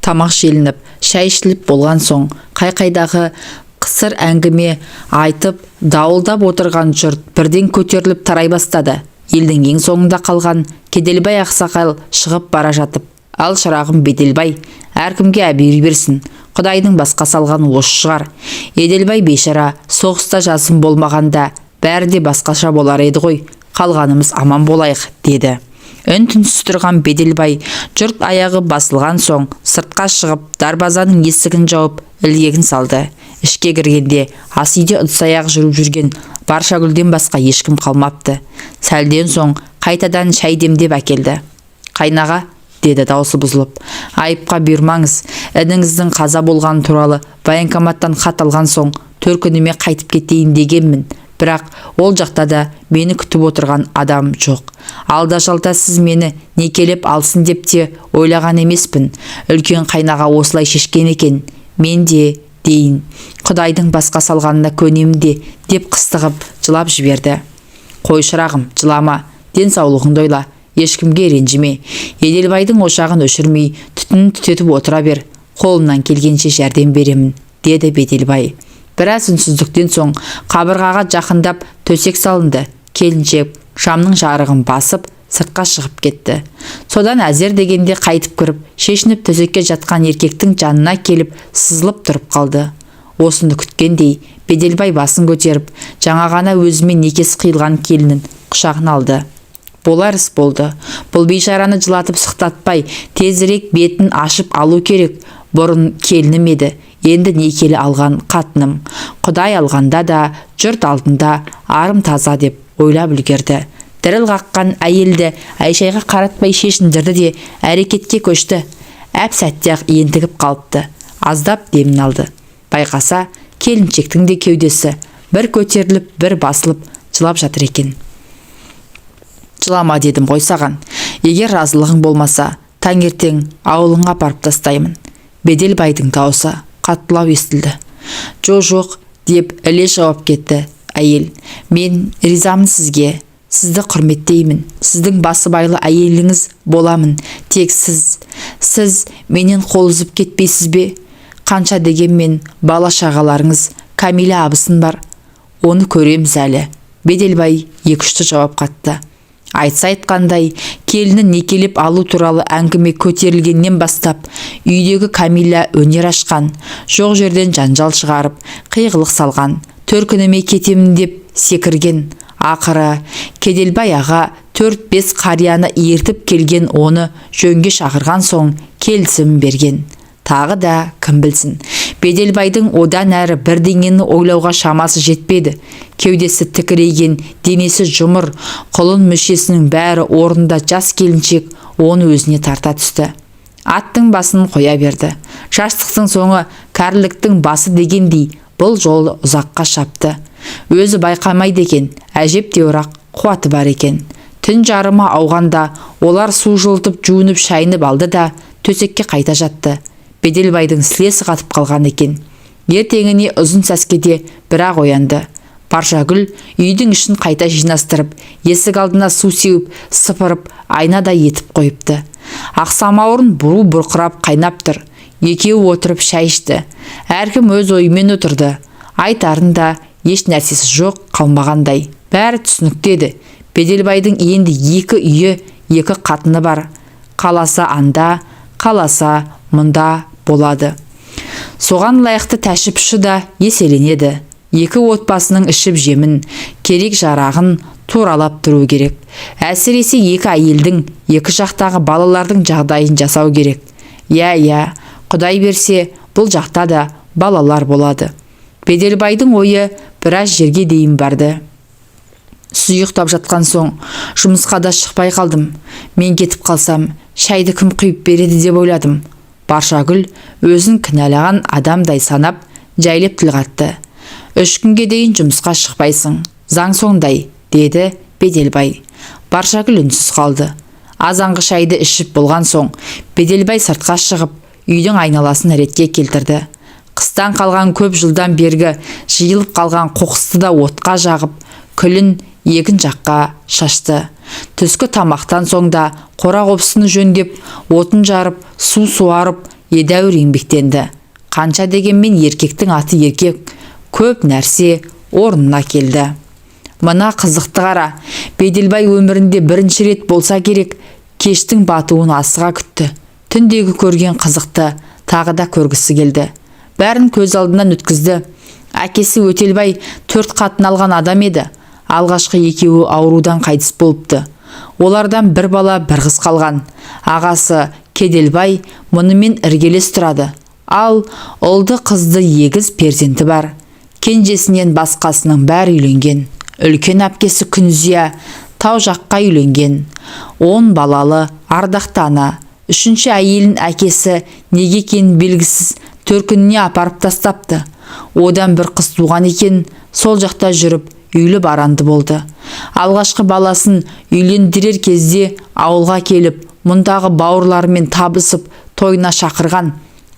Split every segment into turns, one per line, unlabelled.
Тамақ желініп, шай ішіліп болған соң, қай-қайдағы қысыр әңгіме айтып, дауылдап отырған жұрт бірден көтеріліп тарай бастады. Елдің ең соңында қалған Кеделбай ақсақал шығып бара жатып: «Ал шырағым Беделбай, әркімге әбүйір берсін. Құдайдың басқа салған осы шығар. Еделбай бейшара соғыста жасым болмағанда бәрі де басқаша болар еді ғой. Қалғанымыз аман болайық», деді. Үн-түнсіз тұрған Беделбай жұрт аяғы басылған соң сыртқа шығып, дарбазаның есігін жауып, ілгегін салды. Ішке кіргенде ас үйде ыдыс-аяқ жүріп жүрген Баршагүлден басқа ешкім қалмапты. Сәлден соң қайтадан шай демдеп әкелді. «Қайнаға», деді даусы бұзылып, «айыпқа бұйырмаңыз. Ініңіздің қаза болғаны туралы военкоматтан хат алған соң төркініме қайтып кетейін дегенмін. Бірақ ол жақта да мені күтіп отырған адам жоқ. Алда-жалда сіз мені некелеп алсын деп те ойлаған емеспін. Үлкен қайнаға осылай шешкен екен. Мен де дейін, Құдайдың басқа салғанына көнемін де», деп қыстығып жылап жіберді. «Қой шырағым, жылама, денсаулығыңды ойла, ешкімге ренжіме. Еделбайдың ошағын өшірмей, түтінін түтетіп отыра бер. Қолымнан келгенше жәрдем беремін», деді Беделбай. Біраз үнсіздіктен соң қабырғаға жақындап төсек салынды. Келіншек шамның жарығын басып сыртқа шығып кетті. Содан әзер дегенде қайтып кіріп, шешініп төсекке жатқан еркектің жанына келіп сызылып тұрып қалды. Осыны күткендей, Беделбай басын көтеріп, жаңа ғана өзімен некесі қиылған келінін құшағына алды. Болар іс болды. Бұл бейшараны жылатып сықтатпай, тезірек бетін ашып алу керек. Бұрын келінім еді, енді некелі алған қатыным. Құдай алғанда да, жұрт алдында арым таза деп ойлап үлгерді. Діріл қаққан әйелді Айшайға қаратпай шешіндірді де әрекетке көшті. Әп сәтте-ақ ентігіп қалыпты. Аздап демін алды. Байқаса, келіншектің де кеудесі бір көтеріліп, бір басылып жылап жатыр екен. «Жылама дедім ғой саған. Егер разылығың болмаса, таңертең ауылыңа апарып тастаймын». Беделбайдың даусы қаттылау естілді. «Жоқ», деп іле жауап кетті әйел. «Мен ризамын сізге. Сізді құрметтеймін. Сіздің басыбайлы әйеліңіз боламын. Тек сіз менен қол үзіп кетпейсіз бе? Қанша дегенмен бала шағаларыңыз, Камила абысын бар. Оны көреміз әлі». Беделбай екішті жауап қатты. Айтса айтқандай, келінін некелеп алу туралы әңгіме көтерілгеннен бастап, үйдегі Камила өнер ашқан, жоқ жерден жанжал шығарып, қиғылық салған, төркініме кетемін деп секірген. Ақыры Кеделбай аға 4-5 қарияны ертіп келген, оны жөнге шақырған соң келісім берген. Тағы да кім білсін, Беделбайдың одан әрі бірдеңені ойлауға шамасы жетпеді. Кеудесі тікірейген, денесі жұмыр, құлын мүшесінің бәрі орнында жас келіншек оны өзіне тарта түсті. Аттың басын қоя берді. Жастықтың соңы кәріліктің басы дегендей бұл жолы ұзаққа шапты. Өзі байқамайды екен, әжептеуір қуаты бар екен. Түн жарымы ауғанда олар су жылытып жуынып шайынып алды да төсекке қайта жатты. Беделбайдың сілесі қатып қалған екен. Ертеңіне ұзын сәскеде бірақ оянды. Баршагүл үйдің ішін қайта жинастырып, есік алдына су сеуіп, сыпырып, айнада етіп қойыпты. Ақсамауырын бурыл бұрқырап қайнап тұр. Екеуі отырып шай ішті. Әркім өз ойымен отырды. Айтарын да еш нәрсесі жоқ қалмағандай. Бәрі түсінікті еді. Беделбайдың енді 2 үйі, 2 қатыны бар. Қаласа анда, қаласа мұнда болады. Соған лайықты тәшіпші да еселенеді. 2 отбасының ішіп жемін, керек жарағын туралап тұру керек. Әсіресе 2 әйелдің, 2 жақтағы балалардың жағдайын жасау керек. Иә, Құдай берсе, бұл жақта да балалар болады. Беделбайдың ойы біраз жерге дейін барды. Сұйықтап жатқан соң, жұмысқа да шықпай қалдым. Мен кетіп қалсам, шайды кім құйып береді деп ойладым. Баршагүл өзін кінәлаған адамдай санап, жайлап тіл қатты. 3 күнге дейін жұмысқа шықпайсың, заң сондай, деді Беделбай. Баршагүл үнсіз қалды. Азанғы шайды ішіп болған соң, Беделбай сыртқа шығып, үйдің айналасын ретке келтірді. Қыстан қалған көп жылдан бергі жиылып қалған қоқысты да отқа жағып, күлін егін жаққа шашты. Түскі тамақтан соң да қора қопсыны жөндеп, отын жарып, су суарып, едәуір еңбектенді. Қанша дегенмен еркектің аты еркек, көп нәрсе орнына келді. Мына қызықты қара, Беделбай өмірінде бірінші рет болса керек, кештің батуын асыға күтті. Түндегі көрген қызықты тағы да көргісі келді. Бәрін көз алдынан өткізді. Әкесі Өтелбай 4 қатын алған адам еді. Алғашқы екеуі аурудан қайтыс болыпты. Олардан бір бала бір қыз қалған. Ағасы Кеделбай мұнымен іргелес тұрады. Ал ұлды қызды егіз перзенті бар. Кенжесінен басқасының бәрі үйленген. Үлкен әпкесі Күнзия тау жаққа үйленген. 10 балалы ардақты ана. 3-ші әйелін әкесі неге екенін белгісіз төркініне апарып тастапты. Одан бір қыз туған екен, сол жақта жүріп үйлі баранды болды. Алғашқы баласын үйлендірер кезде ауылға келіп, мұндағы бауырларымен табысып тойына шақырған.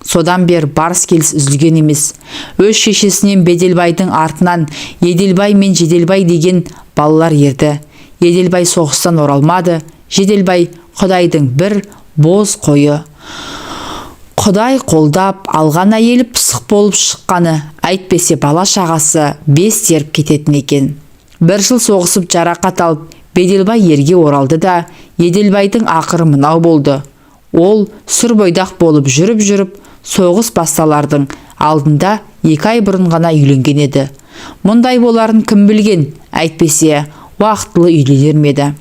Содан бер барыс келіс үзілген емес. Өз шешесінен Беделбайдың артынан Еделбай мен Жеделбай деген балалар ерді. Еделбай соғыстан оралмады. Жеделбай Құдайдың бір боз қойы. Құдай қолдап алған әйелі пысық болып шыққаны, әйтпесе бала шағасы 5 теріп кететін екен. 1 жыл соғысып жарақат алып, Беделбай ерге оралды да, Еделбайдың ақыры мынау болды. Ол сүр бойдақ болып жүріп, соғыс басталардың алдында 2 ай бұрын ғана үйленген еді. Мұндай боларын кім білген, әйтпесе уақытылы үйленер ме еді.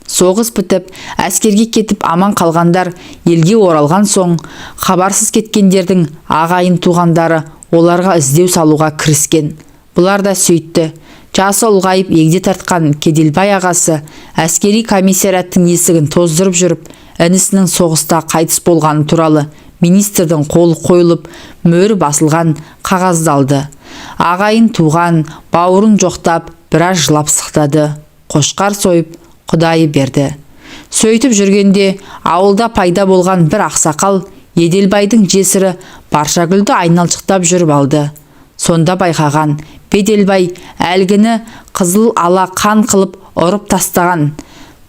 Соғыс бітіп, әскерге кетіп аман қалғандар елге оралған соң, хабарсыз кеткендердің ағайын туғандары оларға іздеу салуға кіріскен. Бұлар да сөйтті. Жасы ұлғайып егде тартқан Кеделбай ағасы әскери комиссараттың есігін тоздырып жүріп, інісінің соғыста қайтыс болғаны туралы министрдің қолы қойылып, мөрі басылған қағазды алды. Ағайын туған, бауырын жоқтап, біраз жылап сықтады. Қошқар сойып, Құдайы берді. Сөйтіп жүргенде ауылда пайда болған бір ақсақал Еделбайдың жесірі Баршагүлді айналшықтап жүріп алды. Сонда байқаған Беделбай әлгіні қызыл ала қан қылып ұрып тастаған.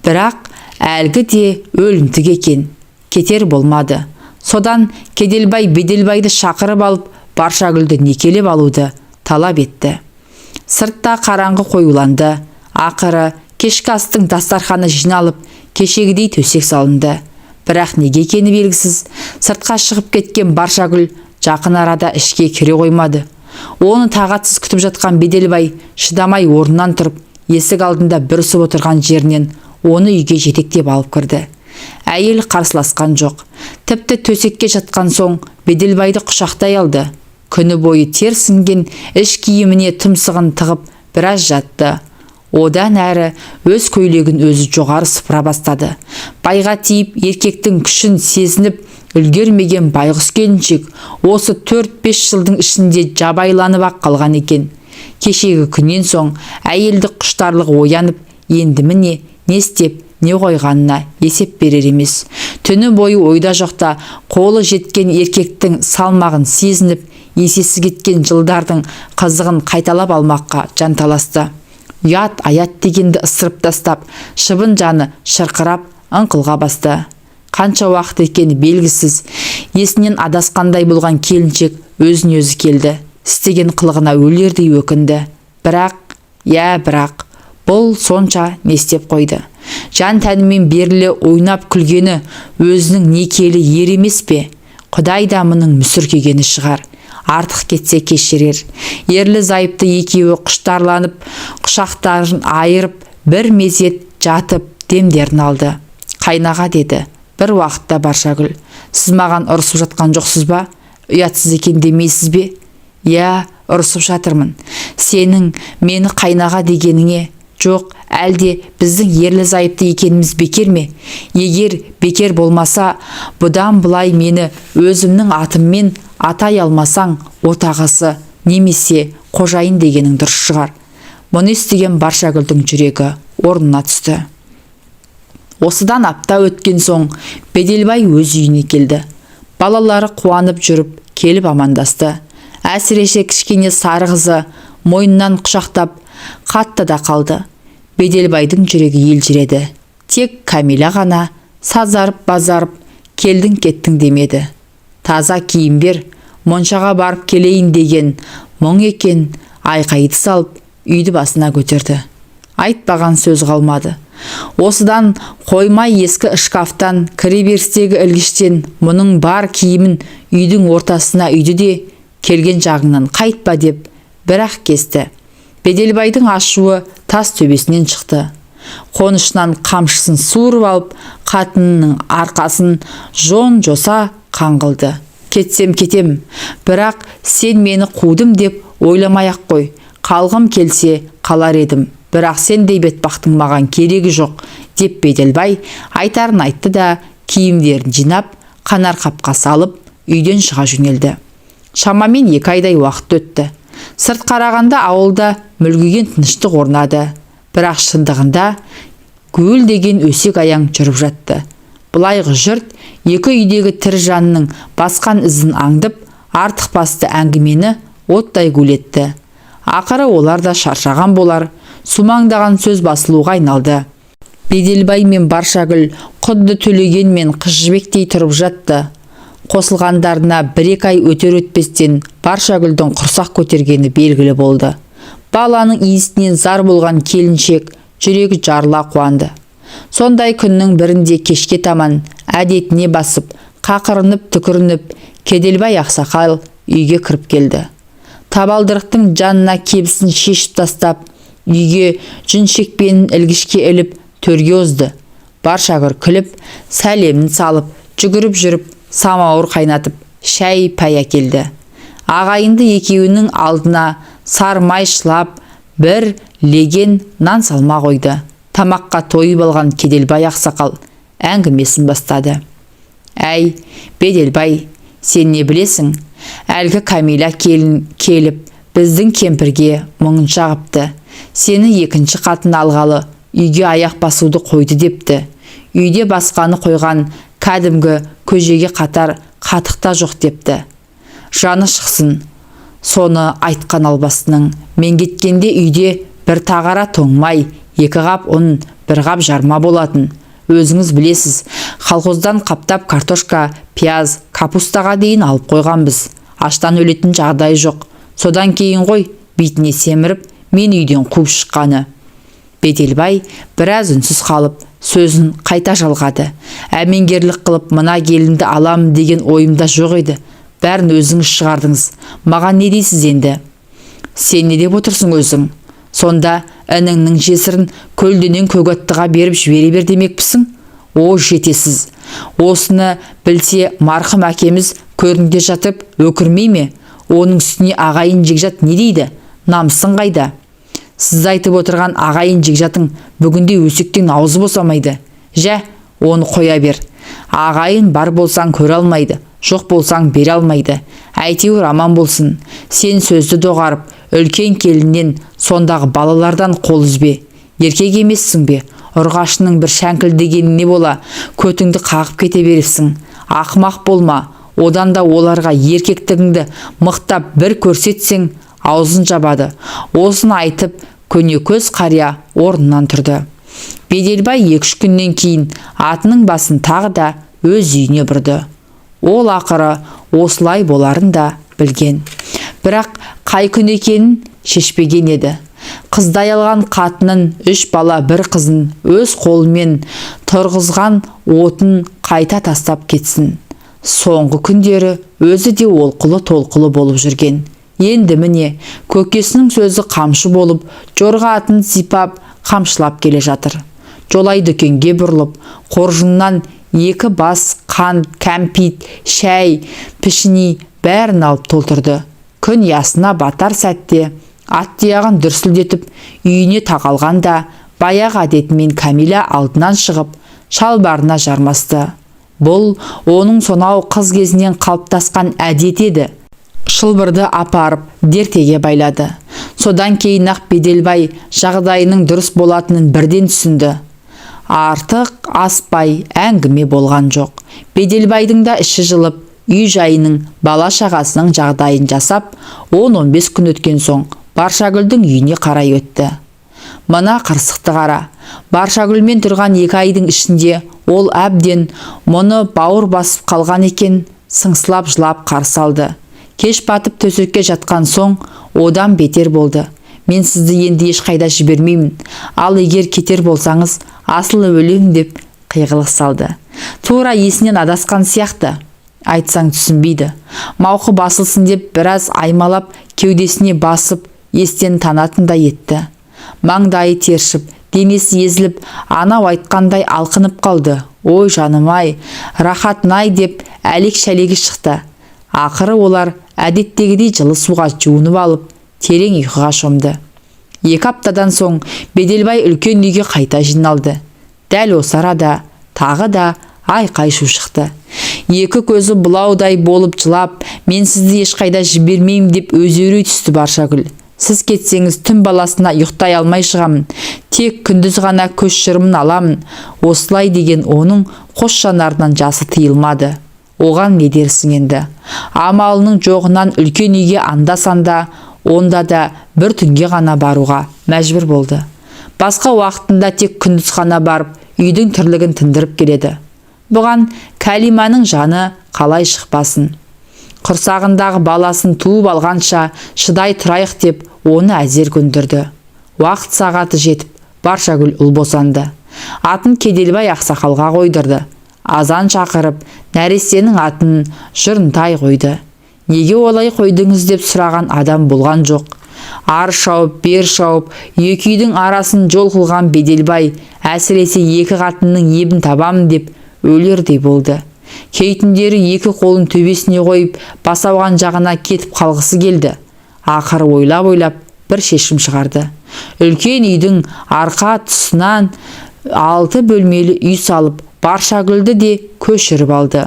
Бірақ әлгі де өлімтік екен. Кетер болмады. Содан Кеделбай Беделбайды шақырып алып Баршагүлді некелеп алуды талап етті. Сыртта қараңғы қоюланды. Ақыры кешкі астың дастарханы жиналып, кешегідей төсек салынды. Бірақ неге екені белгісіз, сыртқа шығып кеткен Баршагүл жақын арада ішке кіре қоймады. Оны тағатсыз күтіп жатқан Беделбай шыдамай орнынан тұрып, есік алдында бүрісіп отырған жерінен оны үйге жетектеп алып кірді. Әйел қарсыласқан жоқ. Тіпті төсекке жатқан соң Беделбайды құшақтай алды. Күні бойы тер сіңген іш киіміне тұмсығын тығып біраз жатты. Одан әрі өз көйлегін өзі жоғары сыпыра бастады. Байға тиіп еркектің күшін сезініп үлгермеген байғұс келіншек осы 4-5 жылдың ішінде жабайланып ақ қалған екен. Кешегі күннен соң әйелді құштарлығы оянып, енді міне не істеп не қойғанына есеп берер емес. Түні бойы ойда жоқта қолы жеткен еркектің салмағын сезініп, есесі кеткен жылдардың қызығын қайталап алмаққа жанталасты. Ұят аят дегенді ысырып тастап, шыбын жаны шырқырап ыңқылға басты. Қанша уақыт екені белгісіз, есінен адасқандай болған келіншек өзін өзі келді. Істеген қылығына өлердей өкінді. Бірақ, бұл сонша не істеп қойды. Жан тәнімен берілі ойнап күлгені өзінің некелі ер емес пе? Құдай да мұның мүсіркегені шығар. Артық кетсе кешірер. Ерлі зайыпты екеуі құштарланып, құшақтарын айырып, бір мезет жатып демдерін алды. Қайнаға деді бір уақытта Баршагүл, сіз маған ұрысып жатқан жоқсыз ба? Ұятсыз екен демейсіз бе? Я, ұрысып жатырмын. Сенің мені қайнаға дегеніңе? Жоқ, әлде біздің ерлі зайыпты екеніміз бекер ме? Егер бекер болмаса, бұдан бұлай мені өзімнің атыммен атай алмасаң, отағасы немесе қожайын дегенің дұрыс шығар. Мұны естіген Баршагүлдің жүрегі орнына түсті. Осыдан апта өткен соң Беделбай өз үйіне келді. Балалары қуанып жүріп, келіп амандасты. Әсіресе кішкене сары қызы мойнынан құшақтап, қатты да қалды. Беделбайдың жүрегі елжіреді. Тек Камила ғана сазарып-базарып келдің кеттің демеді. таза киім бер, моншаға барып келейін деген мұң екен. Айқайды салып үйді басына көтерді. Айтпаған сөз қалмады. Осыдан қоймай ескі шкафтан, кіреберістегі ілгіштен мұның бар киімін үйдің ортасына үйді де, келген жағыңнан қайтпа деп бірақ кесті. Беделбайдың ашуы тас төбесінен шықты. Қонышынан қамшысын суырып алып, қатынының арқасын жон-жоса қаңғылды. Кетсем кетем, бірақ сен мені қудым деп ойламай-ақ қой. Қалғым келсе қалар едім, бірақ сендей бетбақтың маған керегі жоқ деп Беделбай айтарын айтты да киімдерін жинап, қанар қапқа салып үйден шыға жөнелді. Шамамен 2 айдай уақыт өтті. Сырт қарағанда ауылда мүлгіген тыныштық орнады. Бірақ шындығында гүл деген өсек аяң жүріп жатты. Бұлайғы жұрт екі үйдегі тірі жанның басқан ізін аңдып, артық басты әңгімені оттай гулетті. Ақыры олар да шаршаған болар, сумаңдаған сөз басылуға айналды. Беделбай мен Баршагүл құдды Төлеген мен Қыз Жібектей тұрып жатты. Қосылғандарына 1-2 ай өтер-өтпестен Баршагүлдің құрсақ көтергені белгілі болды. Баланың иісінен зар болған келіншек жүрегі жарыла қуанды. Сондай күннің бірінде кешке таман әдетіне басып, қақырынып түкірініп, Кеделбай ақсақал үйге кіріп келді. Табалдырықтың жанына кебісін шешіп тастап, үйге жүн шекпенін ілгішке іліп төрге озды. Баршагүл күліп, сәлемін салып, жүгіріп жүріп, самауыр қайнатып, шәй пәй әкелді. Ағайынды екеуінің алдына сармай шылап, бір леген нан салма қойды. Тамаққа тойып алған Кеделбай ақсақал әңгімесін бастады. Әй, Беделбай, сен не білесің? Әлгі Камила келіп, біздің кемпірге мұңын шағыпты. Сені 2-ші қатын алғалы, үйге аяқ басуды қойды депті. Үйде басқаны қойған кәдімгі көжеге қатар қатықта жоқ депті. Жаны шықсын. Соны айтқан албасының, мен кеткенде үйде бір тағара тоңмай, 2 қап ұн, 1 қап жарма болатын. Өзіңіз білесіз, колхоздан қаптап картошка, пияз, капустаға дейін алып қойғанбыз. Аштан өлетін жағдай жоқ. Содан кейін ғой, бетіне семіріп, мен үйден қуып шыққаны. Беделбай біраз үнсіз қалып, сөзін қайта жалғады. Әмеңгерлік қылып мына келінді аламын деген ойымда жоқ еді. Бәрін өзіңіз шығардыңыз. Маған не дейсіз енді? Сен не деп отырсың өзің? Сонда ініңнің жесірін көлденен көгаттыға беріп жібере бер демекпісің? О, жетесіз. Осыны білсе марқым әкеміз көрінде жатып өкірмей ме? Оның үстіне ағайын жекжат не дейді? Намысын қайда? Сіз айтып отырған ағайын жекжатың бүгінде өсектен аузы босамайды. Жә, оны қоя бер. Ағайын бар болсаң көре алмайды, жоқ болсаң бере алмайды. Әйтеуір аман болсын. Сен сөзді доғарып, үлкен келіннен сондағы балалардан қол үзбе. Еркек емессің бе? Ұрғашының бір шәңкілдегені не бола, көтіңді қағып кете беріпсің. Ақымақ болма. Одан да оларға еркектігіңді мықтап бір көрсетсең, аузын жабады. Осыны айтып, көнекөз қария орнынан тұрды. Беделбай 2-3 күннен кейін атының басын тағы да өз үйіне бұрды. Ол ақыры осылай боларын да білген. Бірақ қай күн екенін шешпеген еді. Қыздай алған қатынын 3 бала 1 қызын өз қолымен тұрғызған отын қайта тастап кетсін. Соңғы күндері өзі де олқылы толқылы болып жүрген. Енді міне көкесінің сөзі қамшы болып, жорға атын сипап, қамшылап келе жатыр. Жолай дүкенге бұрылып, қоржыннан 2 бас қант, кәмпит, шәй, пішіни бәрін алып толтырды. Күн ясына батар сәтте ат тұяғын дүрсілдетіп үйіне тақалғанда, баяғы әдетімен Камила алдынан шығып, шалбарына жармасты. Бұл оның сонау қыз кезінен қалыптасқан әдет еді. Шылбырды апарып дертеге байлады. Содан кейін ақ Беделбай жағдайының дұрыс болатынын бірден түсінді. Артық аспай әңгіме болған жоқ. Беделбайдың да іші жылып, үй жайының, бала шағасының жағдайын жасап, 10-15 күн өткен соң Баршагүлдің үйіне қарай өтті. Мына қырсықты қара. Баршагүлмен тұрған 2 айдың ішінде ол әбден мұны бауыр басып қалған екен. сыңсылап жылап қарсы алды. Кеш батып төсекке жатқан соң одан бетер болды. Мен сізді енді ешқайда жібермеймін. Ал егер кетер болсаңыз, асыл өлем деп қиғылық салды. Тура есінен адасқан сияқты. Айтсаң түсінбейді. Мауқы басылсын деп біраз аймалап кеудесіне басып естен танатындай етті. Маңдайы тершіп, денесі езіліп, анау айтқандай алқынып қалды. Ой жаным-ай, рахат-най деп әлек-шәлегі шықты. Ақыры олар әдеттегідей жылы суға жуынып алып, терең ұйқыға шомды. 2 аптадан соң Беделбай үлкен үйге қайта жиналды. Дәл осы арада тағы да айқай-шу шықты. Екі көзі бұлаудай болып жылап, мен сізді ешқайда жібермеймін деп өзеурей түсті Баршагүл. Сіз кетсеңіз түн баласына ұйықтай алмай шығамын. Тек күндіз ғана көз шырымын аламын. Осылай деген оның қос жанарынан жасы тыйылмады. Оған не дерсің енді? Амалының жоғынан үлкен үйге анда-санда, онда да бір түнге ғана баруға мәжбүр болды. Басқа уақытында тек күндіз ғана барып, үйдің тірлігін тындырып келеді. Бұған Кәлиманың жаны қалай шықпасын. Құрсағындағы баласын туып алғанша шыдай тұрайық деп оны әзер көндірді. Уақыт сағаты жетіп, Баршагүл ұл босанды. Атын Кеделбай ақсақалға қойдырды. Азан шақырып, нәрестенің атын Жырынтай қойды. Неге олай қойдыңыз деп сұраған адам болған жоқ. Ар шауып, бер шауып, екі үйдің арасын жол қылған Беделбай әсіресе екі қатынның ебін табамын деп өлердей болды. Кейтіндері екі қолын төбесіне қойып, басауған жағына кетіп қалғысы келді. Ақыры ойлап бір шешім шығарды. Үлкен үйдің арқа тұсынан 6 бөлмелі үй салып, Баршагүлді де көшіріп алды.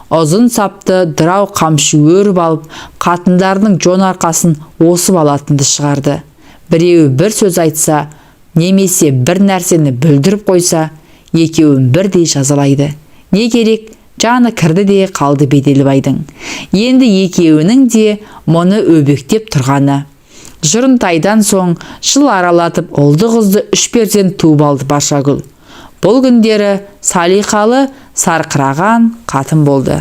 Ұзын сапты дырау қамшы өріп алып, қатындардың жон арқасын осып алатынды шығарды. Біреуі бір сөз айтса, немесе бір нәрсені бүлдіріп қойса, екеуін бірдей жазалайды. Не керек? Жаны кірді де қалды Беделбайдың. Енді екеуінің де мұны өбектеп тұрғаны. Жырынтайдан соң жыл аралатып ұлды-қызды 3 перзент туып алды Баршагүл. Бұл күндері салиқалы, сарқыраған қатын болды.